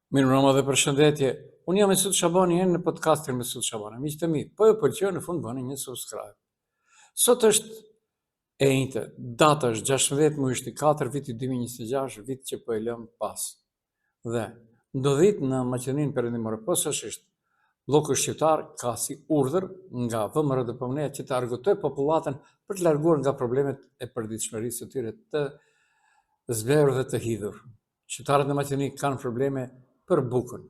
Mirë mbrëma dhe përshëndetje. Unë jam Mesut Shabani, në podcastin Mesut Shabani. Miqtë e mi, po ju pëlqen, në fund bëni një subscribe. Sot është e njëjtë, data është 16 muaj 4 viti 2026, vit që po e lëm pas. Dhe ndodhit në Maqedoninë Perëndimore, posaçërisht Bloku shqiptar ka si urdhër nga VMRDP që të argëtojë popullatën për të larguar nga problemet e përditshmërisë së tyre të zblerur dhe të hidhur. Shqiptarët në Maqedoni kanë probleme për bukën,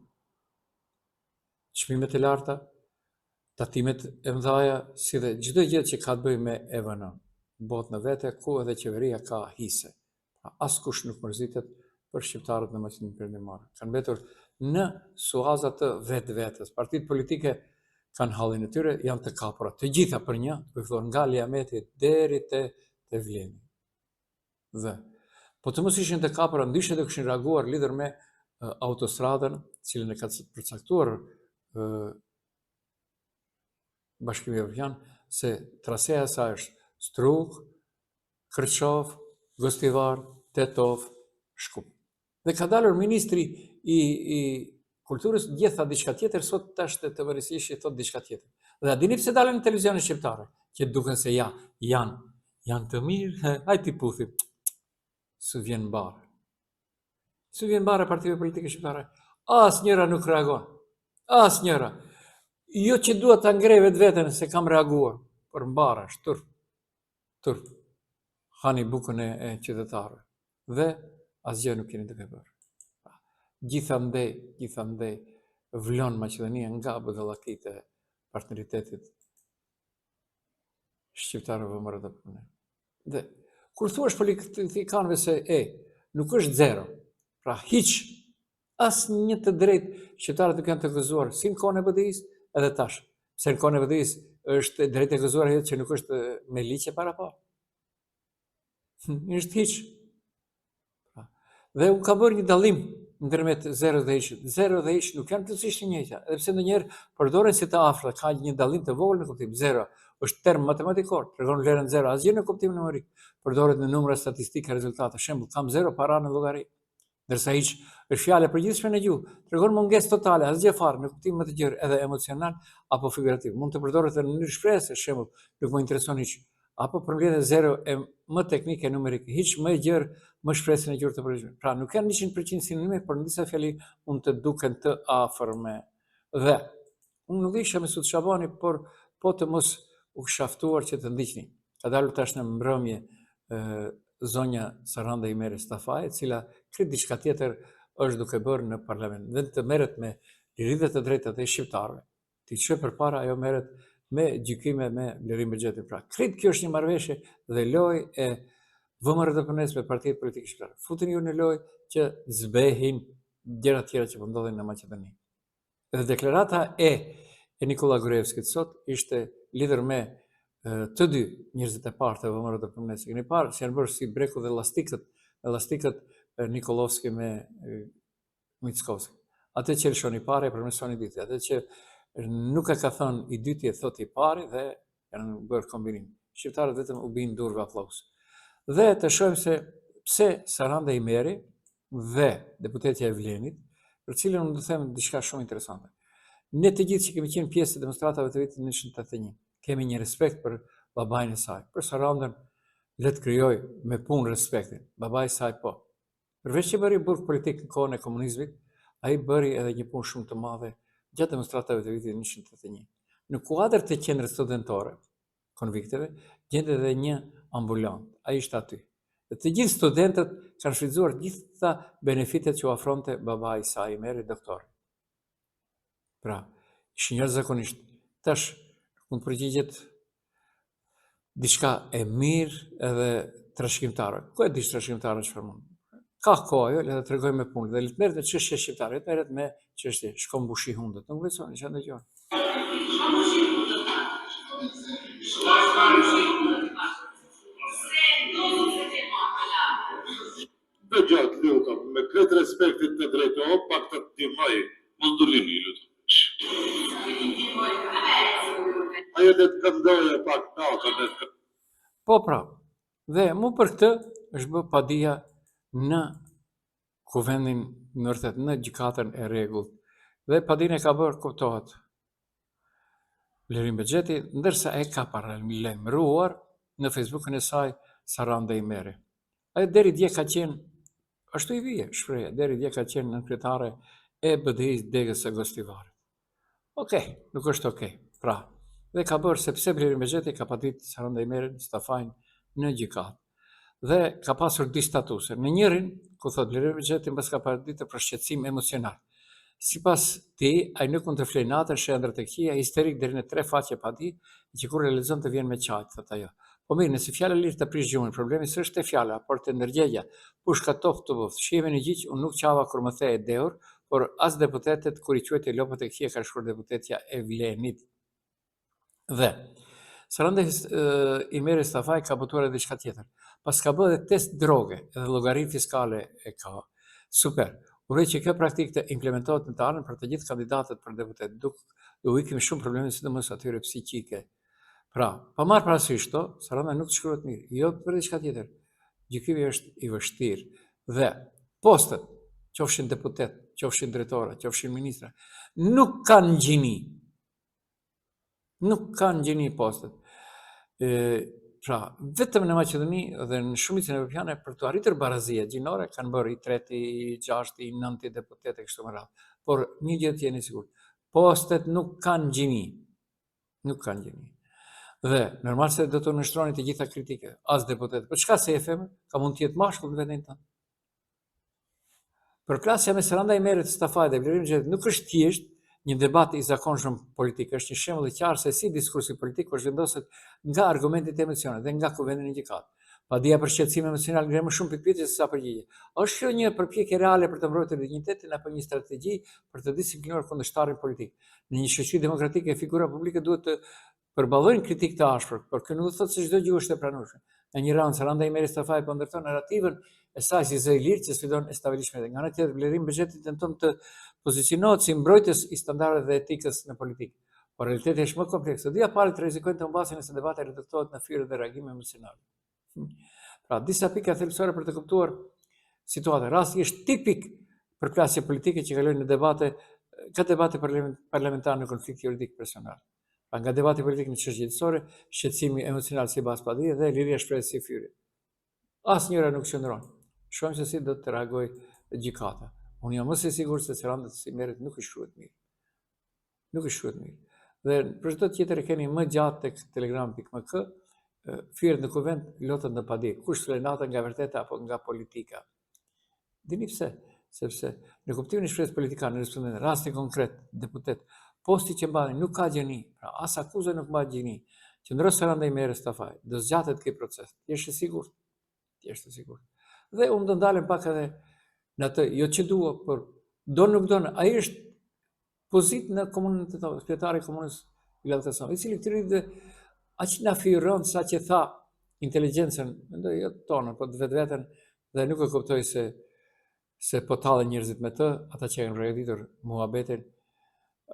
çmimet e larta, tatimet e mëdha, si dhe çdo gjë që ka të bëjë me EVN, botë në vete, ku edhe qeveria ka hise. Askush nuk mërzitet për shqiptarët në Maqedoninë Perëndimore. Kanë mbetur në suaza të vetvetes. Partitë politike kanë hallin e tyre, janë të kapura, të gjitha për një, nga Liameti deri te Vleni. Dhe po të mos ishin të kapura, ndyshe do kishin reaguar lidhur me autostradën, cilën e ka përcaktuar Bashkimi Evropian, se traseja e saj është Strug, Kërçov, Gostivar, Tetov, Shkup. Dhe ka dalur ministri i kulturës gjitha diçka tjetër, sot tash të vërësisht i thot diçka tjetër. Dhe a dini pse dalën në televizionin shqiptare, që duken se janë të mirë, hajti puthi. Së vjen barë. Së vjen barë e partive politike shqiptare. Asnjëra nuk reagon. Asnjëra. Jo që duhet ta ngrej vetveten se kam reaguar, por mbara, turp. Hani bukën e qytetarëve. Dhe asgjë nuk keni duke bërë. Gjithandej vlon Maqedonia nga budallakite e partneritetit shqiptar-VMRDP. Dhe kur thuash politikanëve se nuk është zero, pra hiç asnjë të drejtë shqiptarët nuk janë të gëzuar, si në kohën e BDI-s edhe tash. Se në kohën e BDI-s është drejtë e gëzuar edhe që nuk është me ligje para pa. Është hiç. Dhe u ka bërë një dallim ndërmjet zero dhe hiç. Zero dhe hiç nuk janë plotësisht të njëjta, edhe pse ndonjëherë përdoren si të afërta, ka një dallim të vogël në kuptim. Zero është term matematikor, tregon vlerën zero, asgjë në kuptim numerik. Përdoret në numra statistike, rezultate. Shembull, kam zero para në llogari. Ndërsa hiç është fjalë e përgjithshme në gjuhë, tregon mungesë totale, asgjë fare në kuptim më të gjerë, edhe emocional apo figurativ. Mund të përdoret në mënyrë shprehëse, shembull, nuk më intereson hiç. Apo përmbledhje zero e më teknike numerike, hiç më e gjerë, më shpresën e gjurë të përgjithshme. Pra nuk janë 100% sinonime, por në disa fjali mund të duken të afërme. Dhe unë nuk isha Mesut Shabani, por po të mos u shaftuar që të ndiqni. Ka dalur tash në mbrëmje zonja Saranda Imeri Stafaj, e cila kret diçka tjetër është duke bërë në parlament. Dhe të merret me liridhet të drejtat e shqiptarëve. Ti çe përpara ajo merret me gjykime me vlerim buxheti. Pra, kret kjo është një marrëveshje dhe lojë e VMRDP-s me partitë politike shqiptare. Futeni ju në lojë që zbehin gjëra të tjera që po ndodhin në Maqedoni. Edhe deklarata e Nikola Gruevskit sot ishte lidhur me të dy njerëzit e parë të VMRDP-s. Keni parë se janë bërë si breku dhe elastikët Nikolovski me Mickovski. Atë që lëshon i pari e përmeson i dyti. Atë që nuk e ka thënë i dyti e thot i pari dhe janë bërë kombinim. Shqiptarët vetëm u bin durve aplaus. Dhe të shohim se pse Saranda Imeri dhe deputetja e Vlenit, për cilën unë do të them diçka shumë interesante. Ne të gjithë që kemi qenë pjesë të demonstratave të vitit 1981, kemi një respekt për babain e saj. Për Sarandën le të krijoj me punë respektin. Babai i saj po. Përveç që bëri burg politik në kohën e komunizmit, ai bëri edhe një punë shumë të madhe gjatë demonstratave të vitit 1981. Në kuadër të qendrës studentore, konvikteve, gjendet edhe një ambulant. Ai ishte aty. Dhe të gjithë studentët kanë shfrytzuar gjitha benefitet që u ofronte babai i saj, Imeri, doktor. Pra, ishin njerëz zakonisht. Tash mund përgjigjet diçka e mirë edhe trashëgimtare. Ku e di trashëgimtare çfarë mund? Ka kohë, le të tregoj me punë, dhe le të merret me çështje shqiptare, le të merret me çështje, shkon mbushi hundët. Nuk besoni, çfarë ndëgjon. Dhe gjatë lutem, me këtë respektit të drejtohet, pak të ndihmoj, mund ndulini lutem. Ajo dhe të këndoje pak takën. Po pra, dhe mu për këtë është bë padia në kuvendin në vërtet në gjykatën e rregullt. Dhe padine ka bërë kuptohet vlerim Bexheti, ndërsa e ka paralajmëruar në Facebookun e saj Saranda Imeri. Ai deri dje ka qenë, ashtu i vije shpreha, deri dje ka qenë nënkryetare e BDI-s Degës së Gostivarit. Okej, nuk është okej. Pra, dhe ka bërë sepse Vlerim Bexheti ka patit Saranda Imerin stafajnë në gjykatë. Dhe ka pasur dy statuse. Në njërin, ku thot Vlerim Bexheti mbas ka paditur për shqetësim emocional. Sipas ti, ai nuk mund të flejë natën, sheh ëndër tek qia, histerik deri në 3 faqe pa di, që kur e lexon të vjen me qajt, thot ajo. Po mirë, nëse fjala lirë të prish gjumin, problemi s'është te fjala, por te ndërgjegja. Push ka toft të boft. Shihemi në gjyq, unë nuk qava kur më the e dehur, por as deputetet kur i quhet e lopët e qia ka shkruar deputetja e Vlenit. Dhe Saranda Imeri Stafaj ka botuar edhe diçka tjetër. Pas ka bërë test droge, edhe llogari fiskale e ka. Super. Uroj që kjo praktikë të implementohet në të ardhmen për të gjithë kandidatët për deputet, duke u ikim shumë probleme sidomos atyre psiqike. Pra, pa marrë parasysh këto, Saranda nuk shkruhet mirë, jo për diçka tjetër. Gjykimi është i vështirë dhe postet, qofshin deputet, qofshin drejtora, qofshin ministra, nuk kanë gjini. Nuk kanë gjini postet. Pra, vetëm në Maqedoni dhe në shumicën evropiane për të arritur barazia gjinore kanë bërë i 3, i 6, i 9 deputete kështu me radhë. Por një gjë të jeni sigurt, postet nuk kanë gjini. Nuk kanë gjini. Dhe normal se do të nështroni të gjitha kritike, as deputet. Për çka se e them, ka mund të jetë mashkull në vendin tënd. Përplasja me Saranda Imerit Stafaj dhe Vlerim Bexheti nuk është thjesht një debat i zakonshëm politik, është një shembull i qartë se si diskursi politik po zhvendoset nga argumentet e emocionit dhe nga kuvendi në gjykatë. Padia për shqetësim emocional ngre më shumë pikpyetje se sa përgjigje. Është kjo një përpjekje reale për të mbrojtur dinjitetin apo një strategji për të disiplinuar kundërshtarin politik? Në një shoqëri demokratike, figura publike duhet të përballojnë kritikë të ashpër, por kjo nuk do të thotë se çdo gjë është e pranueshme. Në një raund Saranda Imeri Stafaj po ndërton narrativën e saj si zë i lirë që sfidon establishmentin. Nga ana tjetër Vlerim Bexheti tenton të pozicionohet si mbrojtës i standardeve dhe etikës në politikë. Por realiteti është më kompleks. Dia palët rrezikojnë të humbasin nëse debati reduktohet në fyrë dhe reagime emocionale. Pra, disa pika thelbësore për të kuptuar situatën. Rasti është tipik për plasje politike që kalojnë në debate parlamentare në konflikt juridik personal. Pra, nga debati politik në çështje jetësore, shqetësimi emocional si bazë padije dhe liria shpresës si fyrje. Asnjëra nuk qëndron. Shohim se si do të reagojë gjykata. Unë jam më se sigurt se Saranda Imerit nuk i shkruhet mirë. Nuk i shkruhet mirë. Dhe për çdo tjetër e keni më gjatë tek telegram.mk, fyrët në kuvent, lotët në padi. Kush flet natën nga vërteta apo nga politika? Dini pse? Sepse në kuptimin e shpresës politikane, në rastin konkret, deputet, posti që mbani nuk ka gjeni, pra as akuzë nuk mba gjeni. Qëndron Saranda Imeri Stafaj, do zgjatet ky proces. Jeshtë sigurt. Jeshtë sigurt. Dhe unë do ndalem pak edhe në atë, jo që dua, por do nuk do, ai është pozit në komunën të tonë, kryetari i komunës Bilal Kasami, i cili këtyre dhe aq na fyron sa që tha inteligjencën, mendoj jo tonë, po të vetveten, dhe nuk e kuptoj se po tallen njerëzit me të, ata që kanë rreditur muhabetin,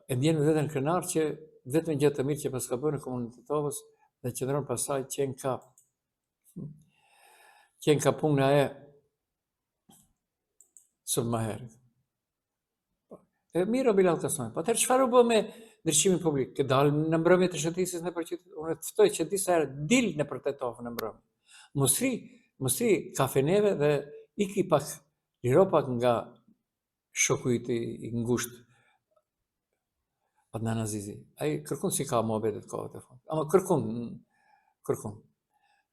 e ndjen me veten krenar që vetëm gjë të mirë që pas ka bërë në komunën të Tovës dhe qëndron pasaj qenë ka puna e së më herët. E mirë o Bilal Kasami, po atëherë çfarë u bë me ndryshimin publik? Që dalë në mbrëmje të shëndetësisë në përqytet, unë të ftoj që disa herë dil në për Tetovë në mbrëmje. Mosri kafeneve dhe iki pak, liro pak nga shoku i ngushtë Adnan Azizi. Ai kërkon si ka muhabetet kohët e fundit. Ama kërkon.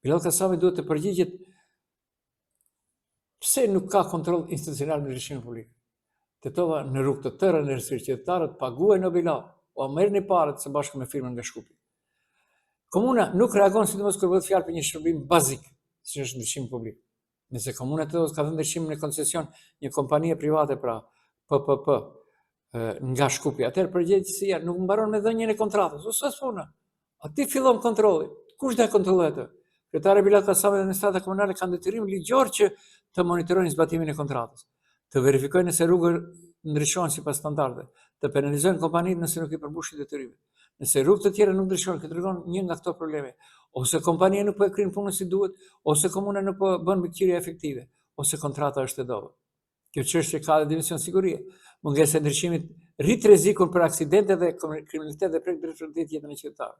Bilal Kasami duhet të përgjigjet pse nuk ka kontroll institucional në ndryshimin publik. Tetova në rrugë të tëra në rësirë qytetarët paguajnë o Bilal, o merrni parët së bashku me firmën nga Shkupi. Komuna nuk reagon sidomos kur bëhet fjalë për një shërbim bazik, si është ndryshimi publik. Nëse komuna e Tetovës ka dhënë ndryshimin në koncesión një kompanie private, pra PPP, nga Shkupi, atëherë përgjegjësia nuk mbaron me dhënien e kontratës. O s'është puna. Aty fillon kontrolli. Kush do e kontrollojë atë? Kryetari Bilal Kasami dhe administrata komunale kanë detyrim ligjor që të monitorojnë zbatimin e kontratës, të verifikojnë nëse rrugët ndryshohen sipas standardeve, të penalizojnë kompanitë nëse nuk i përmbushin detyrimet. Nëse rrugë të tjera nuk ndryshojnë, këtë tregon një nga këto probleme, ose kompania nuk po e kryen punën si duhet, ose komuna nuk po bën mbikëqyrje efektive, ose kontrata është e dobët. Kjo çështje ka dhe dimension sigurie. Mungesa e ndryshimit rrit rrezikun për aksidente dhe kriminalitet dhe prek drejtpërdrejt jetën e qytetarëve.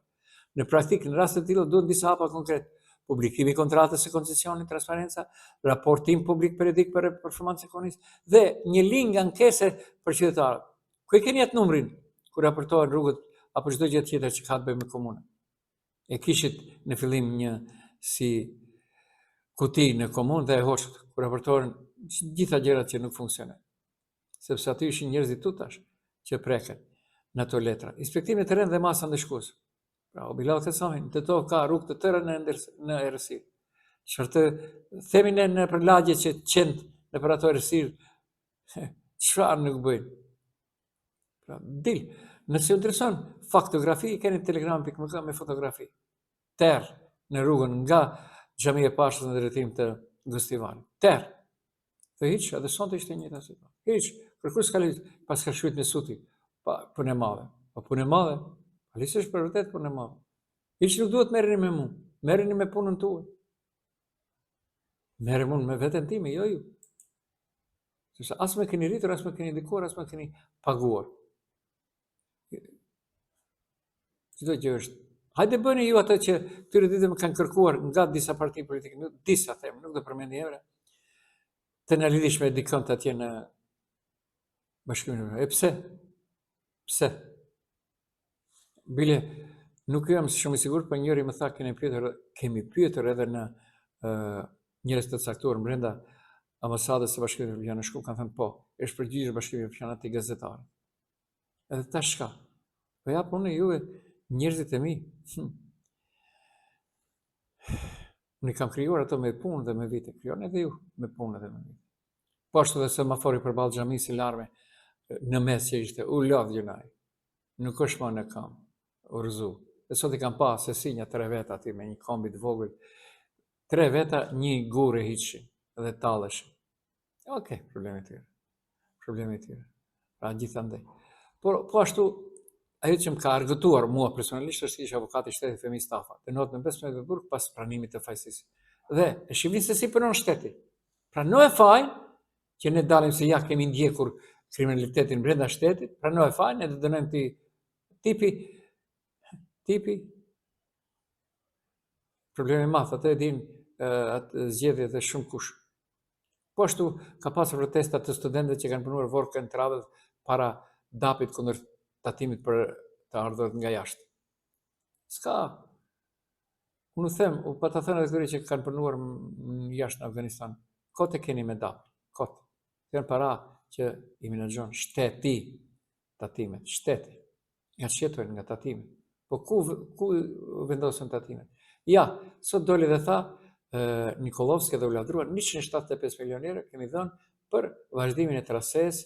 Në praktikë, në raste të tilla duhet disa hapa konkret. Publikimi i kontratës së koncesionit, transparenca, raportim publik periodik për performancën ekonomike dhe një linjë ankese për qytetarët. Ku e keni atë numrin kur raportohen rrugët apo çdo gjë tjetër që ka të bëjë me komunën? E kishit në fillim një si kuti në komunë dhe e hoshët, kur raportohen gjitha gjërat që nuk funksionojnë. Sepse aty ishin njerëz i tutash që preken në ato letra. Inspektimi i terrenit dhe masa ndëshkues. Pra, obilat e samin, të to ka rrugë të tëra në errësirë. Çfarë të themi ne në përlagje që qend në për ato errësirë, çfarë nuk bëjnë? Pra, dil, nëse ju intereson faktografi, keni telegram.me me fotografi. Terë në rrugën nga Xhamia e Pashës në drejtim të Gustivanit. Terë. Dhe hiç, edhe sonte ishte një njëjta situatë. Hiç, kërkush s'ka pas ka shkruajtur me suti, pa punë e madhe. Po punë e madhe, palisësh për vërtet punë e madhe. Hiç nuk duhet merreni me mua, merreni me punën tuaj. Merrem unë me veten time, jo ju. Sepse as më keni rritur, as më keni ndikuar, as më keni paguar. Çdo gjë është. Hajde bëni ju atë që këtyre ditë më kanë kërkuar nga disa parti politike, disa them, nuk do përmendi emra, të na lidhish me dikon të atje në Bashkimin Evropian. E pse? Pse? Bile, nuk jam shumë i sigurt, por njëri më tha kemi pyetur edhe në njerëz të caktuar brenda ambasadës së Bashkimit Evropian në Shkup, kanë thënë po, është përgjigjës Bashkimi Evropian aty gazetarë. Edhe tash shka. Po ja punë juve njerëzit e mi. Unë kam krijuar ato me punë dhe me vite. Krijoni edhe ju me punë dhe me vite. Po ashtu dhe semafori përballë xhamisë larme në mes që ishte u lodh gjunaj. Nuk është më në kam. Urzu. E sot i kam pas se si një 3 veta aty me një kombi të vogël. 3 veta, një gurë hiçi dhe talleshin. Okej, problemi tjetër. Problemi tjetër. Pra gjithandaj. Por po ashtu ajo që më ka argëtuar mua personalisht është që avokati i shtetit Femi Stafa, dënohet në 15 të burg pas pranimit të fajsisë. Dhe e shihni se si punon shteti. Pranohet fajin që ne dalim se ja kemi ndjekur kriminalitetin brenda shtetit, pranohet fajin edhe dënojmë tipi problemi i madh, atë e din atë zgjedhjet e shumë kush. Po ashtu ka pasur protesta të studentëve që kanë punuar work and travel para dapit kundër tatimit për të ardhur nga jashtë. S'ka. Unë them, pa të thënë edhe që kanë punuar jashtë në Afganistan, kot e keni me dap, kot. Janë para që i menaxhon shteti tatimet, shteti. Ja shqetojnë nga tatimet. Po ku vendosen tatimet? Ja, sot doli dhe tha, Nikolovski dhe u lavdruar 175 milion euro kemi dhënë për vazhdimin e trases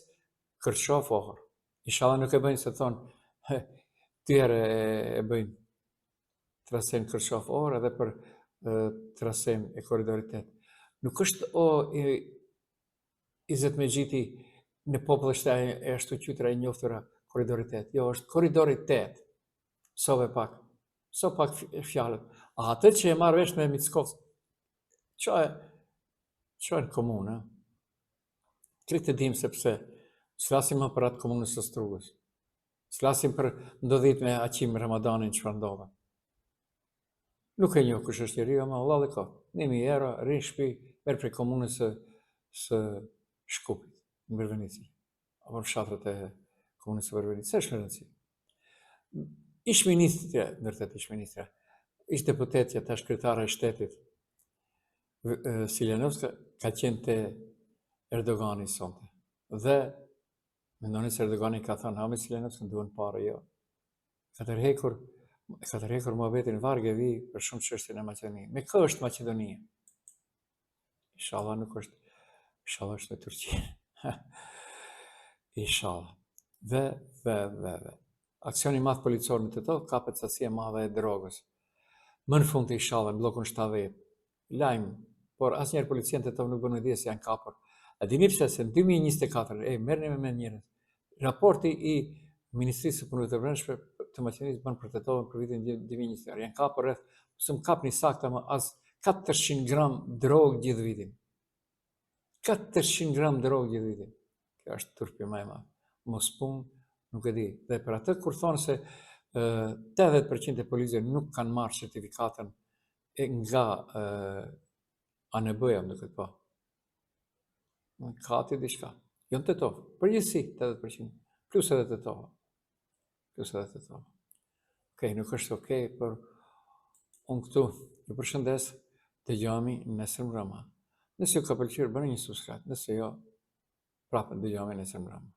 Kërçov-Ohër. Inshallah nuk e bëjnë se thonë, tyre e bëjnë trasen Kërçov-Ohër edhe për trasen e korridorit 8. Nuk është Izet Mexhiti në popull është e ashtu qytera e njoftura korridorit 8. Jo, është korridori 8. Sove pak fjalët. A atë që e marrë vesh me Mickovski, që e në komunë, Kritë e dim sepse s'flasim më për atë komunës së Strugës. S'flasim për ndodhit me Aqim Ramadanin që ndodha. Nuk e njoh kush është i ri, ama Allah dhe ka. 1.000 euro, rinë shtëpi, merr prej komunës së Shkupit, në Mërvenici. Apo në fshatrët e komunës së Mërvenici. Se është në rëndësi. Ish ministre, ish deputetja, tash kryetare e shtetit, Siljanovska, ka qenë te Erdogani sonte. Dhe mendoni se Erdogani ka thënë, hame Siljanovska duhen parë, jo. Ka tërhekur muhabetin vargë e vi për shumë çështje në Maqedoni. Me kë është Maqedonia? Inshallah nuk është. Inshallah është e Turqia. Inshallah. Dhe. Aksioni madh policor në të to, kapet sasi e madhe e drogës. Më në fund të inshallah, në blokun 70. Lajmë, por asnjëherë policjanët e to nuk bënë ide se janë kapur. A dini pse se në 2024, merrni me njerëz. Raporti i Ministrisë së Punëve të Brendshme të Maqedonisë bën për tetovën për vitin 2024. Janë kapur rreth, s'm kapni saktë, më as 400 gram drogë gjithë vitin. 400 gram drogë gjithë vitin. Kjo është turpje më e madhe. Mos punë, nuk e di. Dhe për atë kur thonë se 80% e policëve nuk kanë marrë certifikatën nga ANB-ja, më duket po. Ka aty diçka. Jo në Tetov, përgjithësi 80%, plus edhe Tetova. Okej, nuk është okej, por unë këtu ju përshëndes, dëgjohemi nesër mbrëma. Nëse ju ka pëlqyer, bëni një subscribe, nëse jo, prapë dëgjohemi nesër mbrëma.